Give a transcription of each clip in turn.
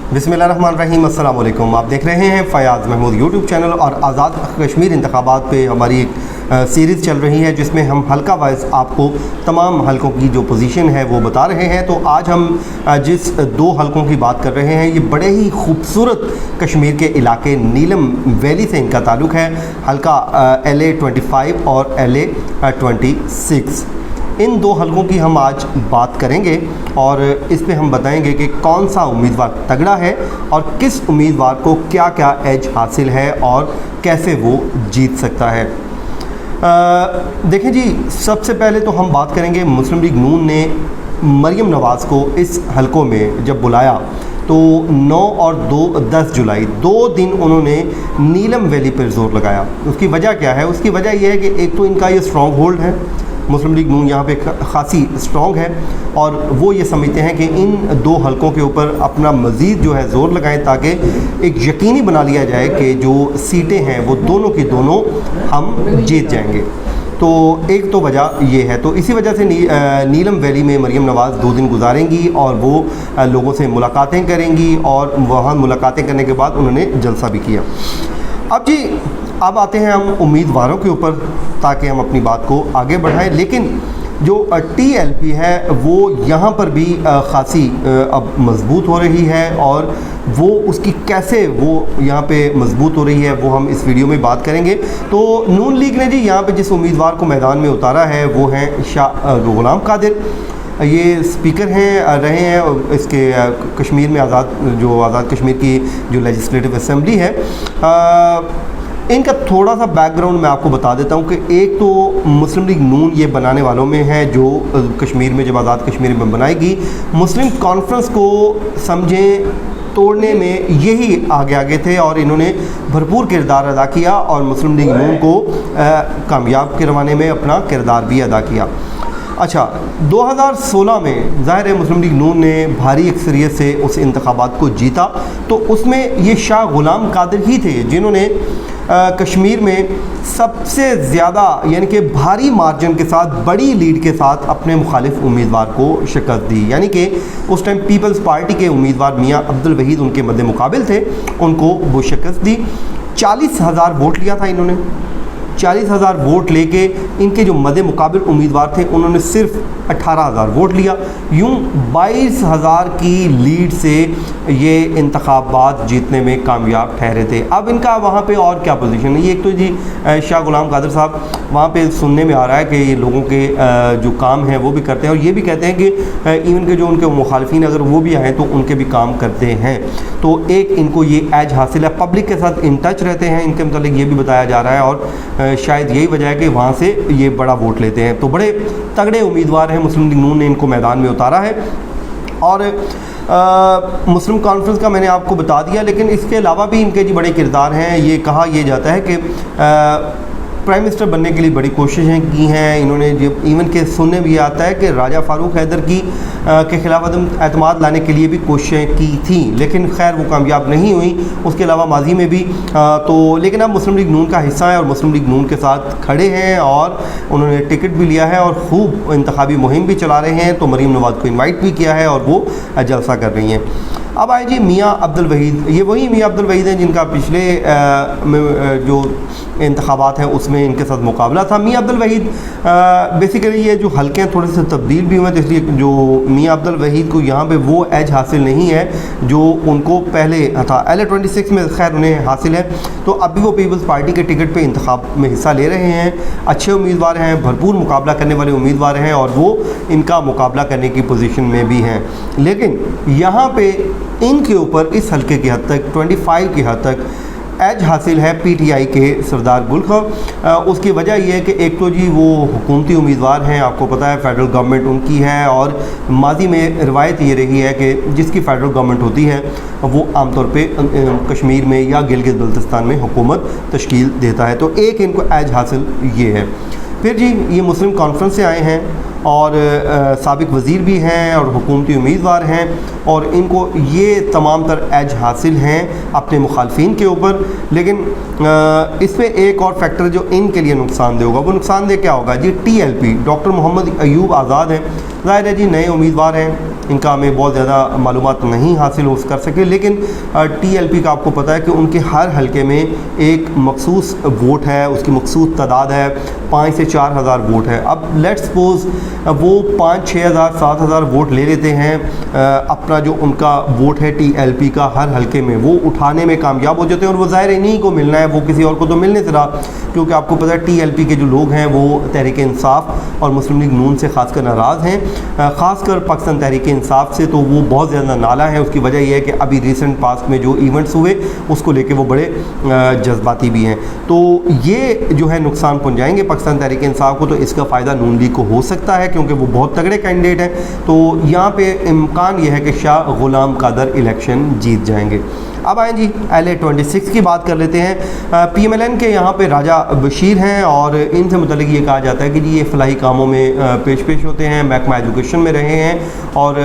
बिस्मिल्लाहिर्रहमानिर्रहीम, अस्सलाम वालेकुम। आप देख रहे हैं फ़याज़ महमूद यूट्यूब चैनल और आज़ाद कश्मीर इंतखाबात पे हमारी एक सीरीज़ चल रही है जिसमें हम हल्का वाइज आपको तमाम हलकों की जो पोजीशन है वो बता रहे हैं। तो आज हम जिस दो हलकों की बात कर रहे हैं ये बड़े ही खूबसूरत कश्मीर के इलाके नीलम वैली से इनका ताल्लुक़ है। हल्का LA 25 और LA 26, इन दो हलकों की हम आज बात करेंगे और इस पे हम बताएंगे कि कौन सा उम्मीदवार तगड़ा है और किस उम्मीदवार को क्या क्या एज हासिल है और कैसे वो जीत सकता है। देखें जी, सबसे पहले तो हम बात करेंगे मुस्लिम लीग नून ने मरियम नवाज़ को इस हलकों में जब बुलाया तो 9 और 10 जुलाई 2 दिन उन्होंने नीलम वैली पर जोर लगाया। उसकी वजह क्या है? उसकी वजह यह है कि एक तो इनका ये स्ट्रॉन्ग होल्ड है, मुस्लिम लीग नून यहाँ पे खासी स्ट्रॉन्ग है और वो ये समझते हैं कि इन दो हलकों के ऊपर अपना मज़ीद जो है ज़ोर लगाएं ताकि एक यकीनी बना लिया जाए कि जो सीटें हैं वो दोनों की दोनों हम जीत जाएंगे। तो एक तो वजह ये है, तो इसी वजह से नीलम वैली में मरियम नवाज़ 2 दिन गुजारेंगी और वो लोगों से मुलाकातें करेंगी और वहाँ मुलाकातें करने के बाद उन्होंने जलसा भी किया। अब आते हैं हम उम्मीदवारों के ऊपर ताकि हम अपनी बात को आगे बढ़ाएं। लेकिन जो TLP है वो यहाँ पर भी खासी अब मज़बूत हो रही है और वो उसकी कैसे वो यहाँ पे मज़बूत हो रही है वो हम इस वीडियो में बात करेंगे। तो नून लीग ने जी यहाँ पे जिस उम्मीदवार को मैदान में उतारा है वो हैं शाह ग़ुलाम कादिर। ये स्पीकर हैं रहे हैं इसके कश्मीर में आज़ाद कश्मीर की जो लेजिस्लेटिव असेंबली है। इनका थोड़ा सा बैकग्राउंड मैं आपको बता देता हूँ कि एक तो मुस्लिम लीग नून ये बनाने वालों में है जो कश्मीर में जब आज़ाद कश्मीर में बनाएगी मुस्लिम कॉन्फ्रेंस को समझें तोड़ने में यही आगे थे और इन्होंने भरपूर किरदार अदा किया और मुस्लिम लीग नून को कामयाब करवाने में अपना किरदार भी अदा किया। अच्छा, 2016 में ज़ाहिर है मुस्लिम लीग नून ने भारी अक्सरियत से उस इंतखाबात को जीता, तो उसमें ये शाह ग़ुलाम कादिर ही थे जिन्होंने कश्मीर में सबसे ज़्यादा यानी कि भारी मार्जिन के साथ बड़ी लीड के साथ अपने मुखालिफ उम्मीदवार को शिकस्त दी। यानी कि उस टाइम पीपल्स पार्टी के उम्मीदवार मियाँ अब्दुल वहीद उनके मद्दे मुकाबिल थे, उनको वो शिकस्त दी। 40,000 वोट लिया था इन्होंने। 40,000 वोट लेके इनके जो मद्दे मुकाबिल उम्मीदवार थे उन्होंने सिर्फ 18,000 वोट लिया। यूँ 22,000 की लीड से ये इंतखाबात जीतने में कामयाब ठहरे थे। अब इनका वहाँ पे और क्या पोजीशन है? ये एक तो जी शाह ग़ुलाम कादिर साहब वहाँ पे सुनने में आ रहा है कि ये लोगों के जो काम हैं वो भी करते हैं और ये भी कहते हैं कि इवन के जो उनके मुखालिफिन अगर वो भी आएँ तो उनके भी काम करते हैं। तो एक इनको ये एज हासिल है, पब्लिक के साथ इन टच रहते हैं, इनके मतलब ये भी बताया जा रहा है और शायद यही वजह है कि वहाँ से ये बड़ा वोट लेते हैं। तो बड़े तगड़े उम्मीदवार हैं, मुस्लिम लीग नून ने इनको मैदान में उतारा है और मुस्लिम कॉन्फ्रेंस का मैंने आपको बता दिया। लेकिन इसके अलावा भी इनके जी बड़े किरदार हैं। ये कहा यह जाता है कि प्राइम मिनिस्टर बनने के लिए बड़ी कोशिशें की हैं इन्होंने। जब इवन के सुनने भी आता है कि राजा फ़ारूक हैदर की के ख़िलाफ़ अदम एतमाद लाने के लिए भी कोशिशें की थी, लेकिन खैर वो कामयाब नहीं हुई। उसके अलावा माजी में भी लेकिन अब मुस्लिम लीग नून का हिस्सा है और मुस्लिम लीग नून के साथ खड़े हैं और उन्होंने टिकट भी लिया है और खूब इंतखाबी मुहिम भी चला रहे हैं। तो मरीम नवाज़ को इन्वाइट भी किया है और वो जलसा कर रही हैं। अब आए जी मियाँ अब्दुल वहीद। ये वही मियाँ अब्दुल वहीद हैं जिनका पिछले जो इंतखाबात हैं उसमें इनके साथ मुकाबला था। मियाँ अब्दुल वहीद बेसिकली ये जो हल्के हैं थोड़े से तब्दील भी हुए, तो इसलिए जो मियाँ अब्दुल वहीद को यहाँ पे वो एज हासिल नहीं है जो उनको पहले था। LA 26 में खैर उन्हें हासिल है, तो अब भी वो पीपल्स पार्टी के टिकट पे इंतखाब में हिस्सा ले रहे हैं। अच्छे उम्मीदवार हैं, भरपूर मुकाबला करने वाले उम्मीदवार हैं और वो इनका मुकाबला करने की पोजीशन में भी हैं। लेकिन यहाँ पे इनके ऊपर इस हल्के की हद तक 25 की हद तक एज हासिल है PTI के सरदार गुल का। उसकी वजह यह है कि एक तो जी वो हुकूमती उम्मीदवार हैं, आपको पता है फेडरल गवर्नमेंट उनकी है और माजी में रिवायत ये रही है कि जिसकी फेडरल गवर्नमेंट होती है वो आमतौर पे कश्मीर में या गिलगित बल्तिस्तान में हुकूमत तश्कील देता है। तो एक इनको एज हासिल ये है। फिर जी ये मुस्लिम कॉन्फ्रेंस से आए हैं और साबिक वज़ीर भी हैं और हुकूमती उम्मीदवार हैं और इनको ये तमाम तर एज हासिल हैं अपने मुखालफिन के ऊपर। लेकिन इसमें एक और फैक्टर जो इनके लिए नुकसानदेह होगा, वो नुकसानदेह क्या होगा जी? TLP डॉक्टर मोहम्मद अयूब आज़ाद हैं, ज़ाहिर है जी नए उम्मीदवार हैं इनका हमें बहुत ज़्यादा मालूमात नहीं हासिल हो कर सके, लेकिन TLP का आपको पता है कि उनके हर हलके में एक मखसूस वोट है, उसकी मखसूस तादाद है, 5 से 4 हज़ार वोट है। अब लेट्स सपोज़ वो 5-6 हज़ार 7 हज़ार वोट ले लेते हैं, अपना जो उनका वोट है TLP का हर हलके में वो उठाने में कामयाब हो जाते हैं, और वो ज़ाहिर इन्हीं को मिलना है, वो किसी और को तो मिलने से रहा, क्योंकि आपको पता है TLP के जो लोग हैं वो तहरीक इंसाफ और मुस्लिम लीग नून से खासकर नाराज़ हैं, ख़ासकर पाकिस्तान तहरीक इंसाफ से तो वो बहुत ज़्यादा नाला है। उसकी वजह यह है कि अभी रिसेंट पास्ट में जो इवेंट्स हुए उसको लेके वो बड़े जज्बाती भी हैं, तो ये जो है नुकसान पहुंचाएंगे पाकिस्तान तहरीक इंसाफ को। तो इसका फ़ायदा नून लीग को हो सकता है, क्योंकि वो बहुत तगड़े कैंडिडेट हैं। तो यहाँ पे इम्कान ये है कि शाह गुलाम कादर इलेक्शन जीत जाएंगे। अब आए जी LA-26 की बात कर लेते हैं। PMLN के यहाँ पे राजा बशीर हैं, और इनसे मुतल्लिक़ ये कहा जाता है कि जी ये फलाही कामों में पेश होते हैं, महकमा एजुकेशन में रहे हैं, और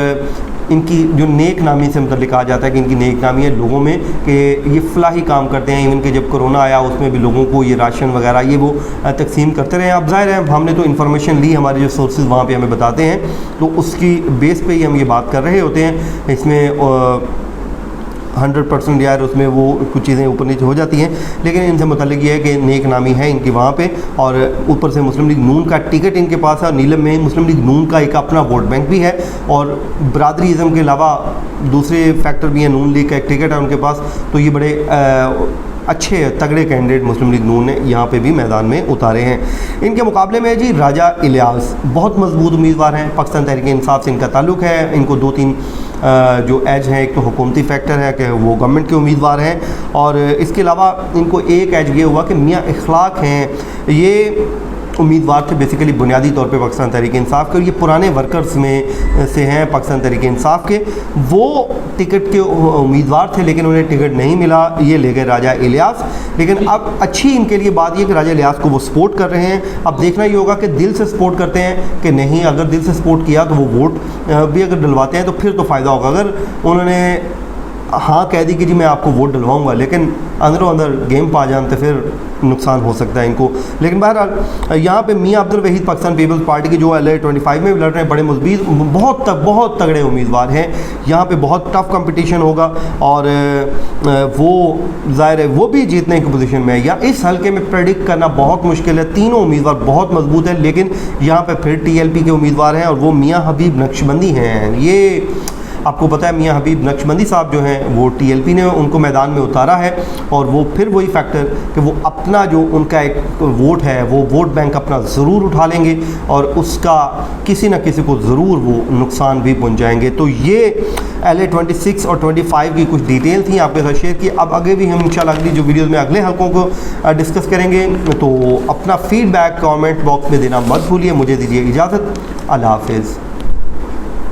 इनकी जो नेक नामी से मतलब कहा जाता है कि इनकी नेक नामी है लोगों में कि ये फलाही काम करते हैं। इवन कि जब कोरोना आया उसमें भी लोगों को ये राशन वगैरह ये वो तकसीम करते रहे। अब ज़ाहिर है हमने तो इन्फॉर्मेशन ली, हमारे जो सोर्सेज वहाँ पे हमें बताते हैं, तो उसकी बेस पे ही हम ये बात कर रहे होते हैं। इसमें 100% यार उसमें वो कुछ चीज़ें ऊपर नीचे हो जाती हैं, लेकिन इनसे मुतल्लिक़ ये है कि नेक नामी है इनकी वहाँ पे, और ऊपर से मुस्लिम लीग नून का टिकट इनके पास है, और नीलम में मुस्लिम लीग नून का एक अपना वोट बैंक भी है, और बरादरीज़म के अलावा दूसरे फैक्टर भी हैं, नून लीग का एक टिकट है उनके पास। तो ये बड़े अच्छे तगड़े कैंडिडेट मुस्लिम लीग नून ने यहाँ पे भी मैदान में उतारे हैं। इनके मुकाबले में जी राजा इलियास बहुत मजबूत उम्मीदवार हैं, पाकिस्तान तहरीक इंसाफ से इनका ताल्लुक़ है। इनको 2-3 जो एज है, एक तो हुकूमती फैक्टर है कि वो गवर्नमेंट के उम्मीदवार हैं, और इसके अलावा इनको एक एज ये हुआ कि मियाँ इखलाक हैं, ये उम्मीदवार थे बेसिकली बुनियादी तौर पे पाकिस्तान तहरीक इंसाफ के, और ये पुराने वर्कर्स में से हैं पाकिस्तान तहरीक इंसाफ के। वो टिकट के उम्मीदवार थे, लेकिन उन्हें टिकट नहीं मिला, ये ले गए राजा इलियास। लेकिन अब अच्छी इनके लिए बात ये कि राजा इलियास को वो सपोर्ट कर रहे हैं। अब देखना ये होगा कि दिल से सपोर्ट करते हैं कि नहीं। अगर दिल से सपोर्ट किया तो वो वोट भी अगर डलवाते हैं तो फिर तो फ़ायदा होगा। अगर उन्होंने हाँ कह दी कि जी मैं आपको वोट डलवाऊंगा, लेकिन अंदरों अंदर गेम पा जान तो फिर नुकसान हो सकता है इनको। लेकिन बहरहाल यहाँ पे मियाँ अब्दुल वहीद पाकिस्तान पीपल्स पार्टी की जो LA-25 में भी लड़ रहे हैं, बड़े मजबूत बहुत तगड़े उम्मीदवार हैं। यहाँ पे बहुत टफ कंपटीशन होगा, और वो ज़ाहिर है वो भी जीतने की पोजीशन में है। या इस हल्के में प्रेडिक्ट करना बहुत मुश्किल है, तीनों उम्मीदवार बहुत मजबूत हैं, लेकिन यहाँ पर फिर TLP के उम्मीदवार हैं, और वो मियाँ हबीब नक्शबंदी हैं। ये आपको पता है मियाँ हबीब नक्शबंदी साहब जो हैं वो TLP ने उनको मैदान में उतारा है, और वो फिर वही फैक्टर कि वो अपना जो उनका एक वोट है वो वोट बैंक अपना ज़रूर उठा लेंगे, और उसका किसी न किसी को ज़रूर वो नुकसान भी पहुंचाएंगे। तो ये LA-26 और 25 की कुछ डिटेल थी आपके साथ शेयर की। अब आगे भी हम इंशाल्लाह अगली जो वीडियोज़ में अगले हल्कों को डिस्कस करेंगे। तो अपना फीडबैक कमेंट बॉक्स में देना मत भूलिए। मुझे दीजिए इजाज़त, अल्लाह हाफिज़।